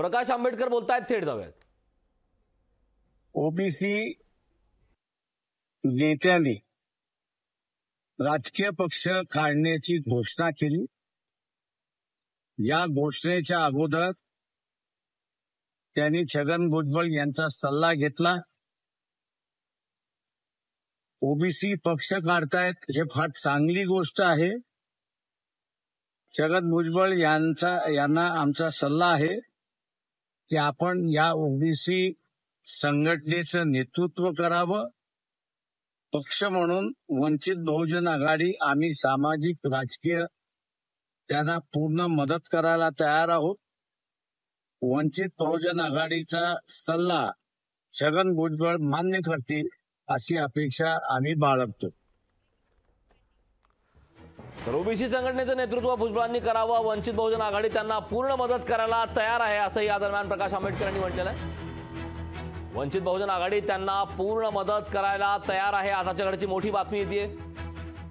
प्रकाश आंबेडकर बोलतायत, थेट जाऊयात. ओबीसी नेत्यांनी राजकीय पक्ष काढण्याची घोषणा केली. या घोषणेच्या अगोदर त्यांनी छगन भुजबळ यांचा सल्ला घेतला. ओबीसी पक्ष काढतायत हे फार चांगली गोष्ट आहे. छगन भुजबळ यांना आमचा सल्ला आहे की आपण या ओबीसी संघटनेचं नेतृत्व करावं. पक्ष म्हणून वंचित बहुजन आघाडी आम्ही सामाजिक राजकीय त्यांना पूर्ण मदत करायला तयार आहोत. वंचित बहुजन आघाडीचा सल्ला छगन भुजबळ मान्य करतील अशी अपेक्षा आम्ही बाळगतो. तर ओबीसी संघटनेचं नेतृत्व भुजबळांनी करावं, वंचित बहुजन आघाडी त्यांना पूर्ण मदत करायला तयार आहे असं या दरम्यान प्रकाश आंबेडकर यांनी म्हटलेलं आहे. वंचित बहुजन आघाडी त्यांना पूर्ण मदत करायला तयार आहे. आताच्या घडीची मोठी बातमी येते.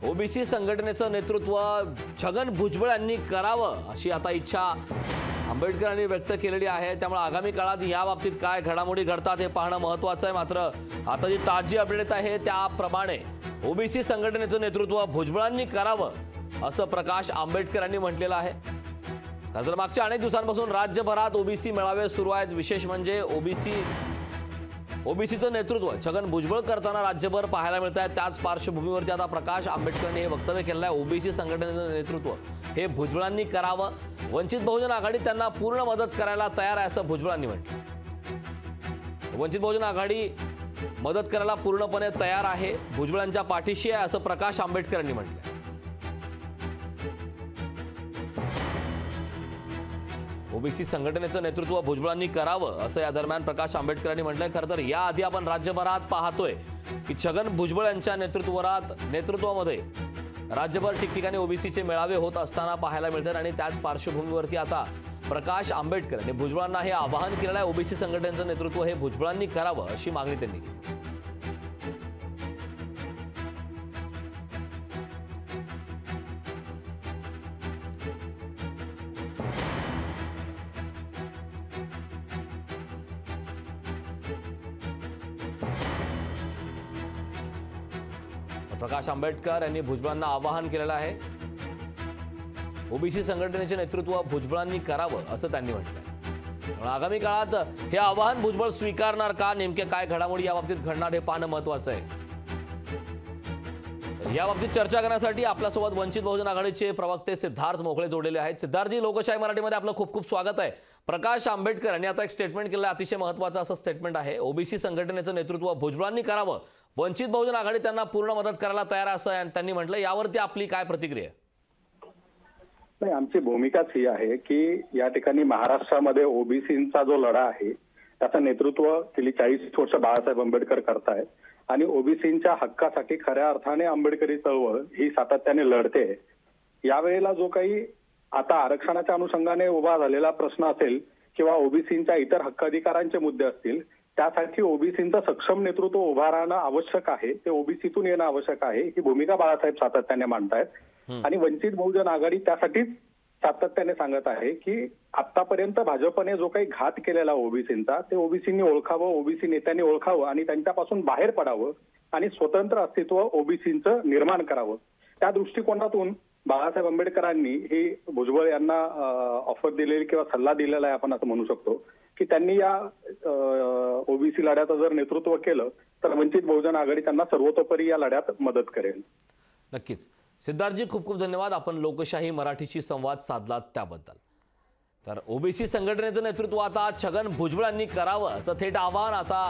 ओबीसी संघटनेचं नेतृत्व छगन भुजबळ यांनी करावं अशी आता इच्छा आंबेडकर यांनी व्यक्त केलेली आहे. त्यामुळे आगामी काळात या बाबतीत काय घडामोडी घडतात हे पाहणं महत्त्वाचं आहे. मात्र आता जी ताजी अपडेट आहे त्याप्रमाणे ओबीसी संघटनेचं नेतृत्व भुजबळांनी करावं असं प्रकाश आंबेडकर यांनी म्हटलेलं आहे. तर मागच्या अनेक दिवसांपासून राज्यभरात ओबीसी मेळावे सुरू आहेत. विशेष म्हणजे ओबीसीचं नेतृत्व छगन भुजबळ करताना राज्यभर पाहायला मिळत आहे. त्याच पार्श्वभूमीवरती आता प्रकाश आंबेडकरांनी हे वक्तव्य केलं आहे. ओबीसी संघटनेचं नेतृत्व हे भुजबळांनी करावं, वंचित बहुजन आघाडी त्यांना पूर्ण मदत करायला तयार आहे असं भुजबळांनी म्हटलं. वंचित बहुजन आघाडी मदत करायला पूर्णपणे तयार आहे, भुजबळांच्या पाठीशी आहे असं प्रकाश आंबेडकर यांनी म्हटलं. ओबीसी संघटनेचं नेतृत्व भुजबळांनी करावं असं या दरम्यान प्रकाश आंबेडकरांनी म्हटलंय. खरं तर याआधी आपण राज्यभरात पाहतोय की छगन भुजबळ यांच्या नेतृत्वामध्ये राज्यभर ठिकठिकाणी ओबीसीचे मेळावे होत असताना पाहायला मिळतात. आणि त्याच पार्श्वभूमीवरती आता प्रकाश आंबेडकर यांनी भुजबळांना हे आवाहन केलेलं आहे. ओबीसी संघटनेचं नेतृत्व हे भुजबळांनी करावं अशी मागणी त्यांनी केली. प्रकाश आंबेडकर यांनी भुजबळांना आवाहन केलेलं आहे. ओबीसी संघटनेचे नेतृत्व भुजबळांनी करावं असं त्यांनी म्हटलंय. आगामी काळात हे आवाहन भुजबळ स्वीकारणार का, नेमके काय घडामोडी याबाबतीत घडणार हे पाहणं महत्त्वाचं आहे. याबाबतीत चर्चा करण्यासाठी आपल्यासोबत वंचित बहुजन आघाडीचे प्रवक्ते सिद्धार्थ मोकळे जोडलेले आहेत. सिद्धार्थजी, लोकशाही मराठीमध्ये आपलं खूप खूप स्वागत आहे. प्रकाश आंबेडकर यांनी आता एक स्टेटमेंट केलं आहे, अतिशय महत्त्वाचं असं स्टेटमेंट आहे. ओबीसी संघटनेचं नेतृत्व भुजबळांनी करावं, वंचित बहुजन आघाडी त्यांना पूर्ण मदत करायला तयार आहे असं त्यांनी म्हटलं. यावरती आपली काय प्रतिक्रिया आहे? नाही, आमची भूमिकाच ही आहे की या ठिकाणी महाराष्ट्रामध्ये ओबीसीचा जो लढा आहे त्याचं नेतृत्व गेली 40 वर्ष बाळासाहेब आंबेडकर करतायत. आणि ओबीसींच्या हक्कासाठी खऱ्या अर्थाने आंबेडकरी चळवळ ही सातत्याने लढते. यावेळेला जो काही आता आरक्षणाच्या अनुषंगाने उभा झालेला प्रश्न असेल किंवा ओबीसींच्या इतर हक्काधिकारांचे मुद्दे असतील, त्यासाठी ओबीसींचं सक्षम नेतृत्व उभा राहणं आवश्यक आहे. ते ओबीसीतून येणं आवश्यक आहे ही भूमिका बाळासाहेब सातत्याने मांडतायत. आणि वंचित बहुजन आघाडी त्यासाठीच सातत्याने सांगत आहे की आतापर्यंत भाजपने जो काही घात केलेला ओबीसींचा ते ओबीसींनी ओळखावं, ओबीसी नेत्यांनी ओळखावं आणि त्यांच्यापासून बाहेर पडावं आणि स्वतंत्र अस्तित्व ओबीसींचं निर्माण करावं. त्या दृष्टिकोनातून बाळासाहेब आंबेडकरांनी ही भुजबळ यांना ऑफर दिलेली किंवा सल्ला दिलेला आहे आपण असं म्हणू शकतो की त्यांनी या ओबीसी लढ्याचं जर नेतृत्व केलं तर वंचित बहुजन आघाडी त्यांना सर्वतोपरी या लढ्यात मदत करेल. नक्कीच. सिद्धार्थजी, खूप खूप धन्यवाद. आपण लोकशाही मराठीशी संवाद साधलात त्याबद्दल. तर ओबीसी संघटनेचं नेतृत्व आता छगन भुजबळ यांनी करावं असं थेट आवाहन आता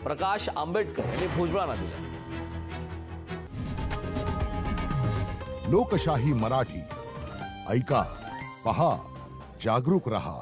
प्रकाश आंबेडकर यांनी भुजबळांना दिलं. लोकशाही मराठी ऐका, पहा, जागरूक रहा.